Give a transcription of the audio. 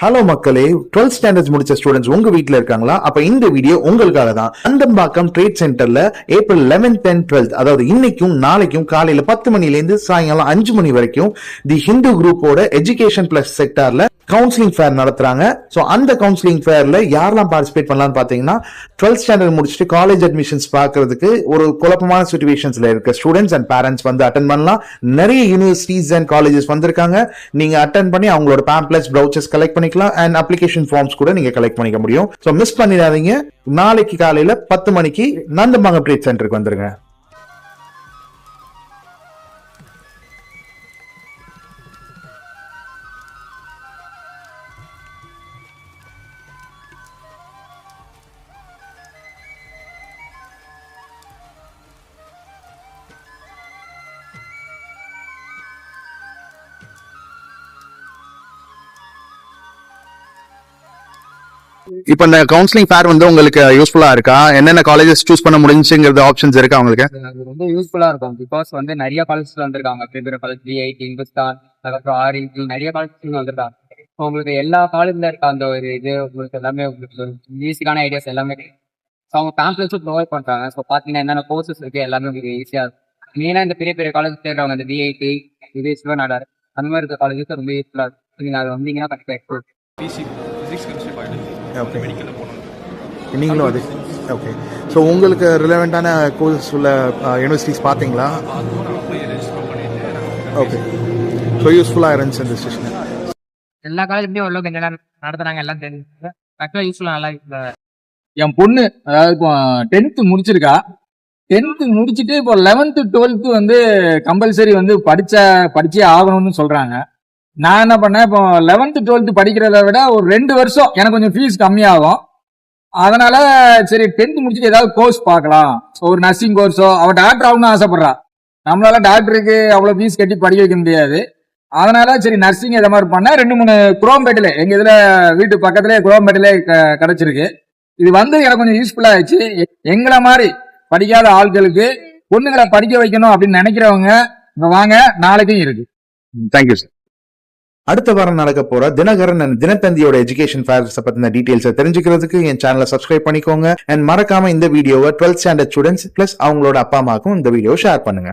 Hello மக்களே, 12th standards முடிச்ச students உங்க வீட்ல இருக்காங்களா? அப்ப இந்த வீடியோ உங்களுக்காக தான். அந்தம்பாக்கம் ட்ரேட் சென்டர்ல ஏப்ரல் 11th and 12th, அதாவது இன்னைக்கும் நாளைக்கும் காலையில 10 மணில இருந்து சாயங்காலம் 5 மணி வரைக்கும் தி ஹிந்து குரூப்போட எஜுகேஷன் பிளஸ் செக்டார்ல கவுன்சிலிங் ஃபேர் நடத்துறாங்க. சோ அந்த கவுன்சிலிங் ஃபேர்ல யாரெல்லாம் பார்ட்டிசிபேட் பண்ணலாம்னு பாத்தீங்கன்னா, 12th ஸ்டாண்டர்ட் முடிச்சுட்டு காலேஜ் அட்மிஷன்ஸ் பாக்குறதுக்கு ஒரு குழப்பமான சிச்சுவேஷன்ஸ்ல இருக்க ஸ்டூடெண்ட்ஸ் அண்ட் பேரண்ட்ஸ் வந்து அட்டென்ட் பண்ணலாம். நிறைய யூனிவர்சிட்டிஸ் அண்ட் காலேஜஸ் வந்திருக்காங்க. நீங்க அட்டென்ட் பண்ணி அவங்களோட பேம்ப்ளெட்ஸ், ப்ரௌச்சர்ஸ் கலெக்ட் பண்ணிக்கலாம் அண்ட் அப்ளிகேஷன் ஃபார்ம்ஸ் கூட நீங்க கலெக்ட் பண்ணிக்க முடியும். சோ மிஸ் பண்ணிடாதீங்க. நாளைக்கு காலையில 10 மணிக்கு நந்தம்பாக்கம் ட்ரேட் சென்டருக்கு வந்துருங்க. இப்போ இந்த கவுன்சிலிங் ஃபேர் வந்து உங்களுக்கு யூஸ்ஃபுல்லா இருக்கா? என்னென்ன காலேஜஸ் சூஸ் பண்ண முடிஞ்சுங்கிறது ஆப்ஷன்ஸ் இருக்கா உங்களுக்கு? அது ரொம்ப யூஸ்ஃபுல்லா இருக்கும். பிகாஸ் வந்து நிறைய காலேஜஸ்ல வந்திருக்காங்க. பெரிய காலேஜ் V.I.T, இந்துஸ்தான், அதுக்கப்புறம் RET, நிறைய காலேஜ் வந்திருக்காங்க. உங்களுக்கு எல்லா காலேஜ்ல இருக்க அந்த ஒரு இது உங்களுக்கு எல்லாமே உங்களுக்கு ஈஸியான ஐடியாஸ் எல்லாமே அவங்க பேம்ப்ளெட்ஸும் ப்ரொவைட் பண்றாங்க. ஸோ பாத்தீங்கன்னா என்னென்ன கோர்சஸ் இருக்கு எல்லாமே உங்களுக்கு ஈஸியா இருக்கும். மெயினா இந்த பெரிய பெரிய காலேஜ் தேடுறவங்க இந்த V.I.T, இது சிவநாடார் அந்த மாதிரி இருக்க காலேஜஸ் ரொம்ப யூஸ்ஃபுல்லா இருக்கும். நீங்க அது வந்தீங்கன்னா கண்டிப்பா நீங்களும் அது ஓகே. ஸோ உங்களுக்கு ரிலவெண்டான கோர்ஸ் உள்ள யூனிவர்சிட்டிஸ் பார்த்தீங்களா? ஓகே. ஸோ யூஸ்ஃபுல்லாக இருந்துச்சு இந்த ஸ்டேஷன். எல்லா காலேஜ்லயும் ஓரளவுக்கு என்ன நடத்துறாங்க எல்லாம் தெரிஞ்சு ஆக்சுவலா யூஸ்ஃபுல்லா நல்லா. என் பொண்ணு அதாவது இப்போ 10th முடிச்சிருக்கா. 10th முடிச்சுட்டு இப்போ 11th 12th வந்து கம்பல்சரி வந்து படிச்சே ஆகணும்னு சொல்றாங்க. நான் என்ன பண்ணேன், இப்போ 11th 12th படிக்கிறத விட ஒரு 2 வருஷம் எனக்கு கொஞ்சம் ஃபீஸ் கம்மியாகும். அதனால சரி 10th முடிச்சுட்டு ஏதாவது கோர்ஸ் பார்க்கலாம், ஒரு நர்சிங் கோர்ஸோ. அவ டாக்டர் ஆகணும்னு ஆசைப்படுறா. நம்மளால டாக்டருக்கு அவ்வளவு ஃபீஸ் கட்டி படிக்க வைக்க முடியாது. அதனால சரி நர்சிங் இதை மாதிரி பண்ண 2-3 குரோம்பேட்டில எங்க இதுல வீட்டு பக்கத்துல குரோம்பேட்டில கிடைச்சிருக்கு. இது வந்து எனக்கு கொஞ்சம் யூஸ்ஃபுல்லா ஆயிடுச்சு. எங்களை மாதிரி படிக்காத ஆட்களுக்கு பொண்ணுங்களை படிக்க வைக்கணும் அப்படின்னு நினைக்கிறவங்க இங்க வாங்க, நாளைக்கும் இருக்கு. Thank you sir. அடுத்த வாரம் நடக்க போற தினகரன் அண்ட் தினத்தந்தியோட எஜுகேஷன் ஃபேர்ஸ் பத்தின டீடைல்ஸை தெரிஞ்சுக்கிறதுக்கு என் சேனலை சப்ஸ்கிரைப் பண்ணிக்கோங்க. அண்ட் மறக்காம இந்த வீடியோவை 12th ஸ்டாண்டர்ட் ஸ்டூடெண்ட்ஸ் பிளஸ் அவங்களோட அப்பா அம்மாக்கும் இந்த வீடியோ ஷேர் பண்ணுங்க.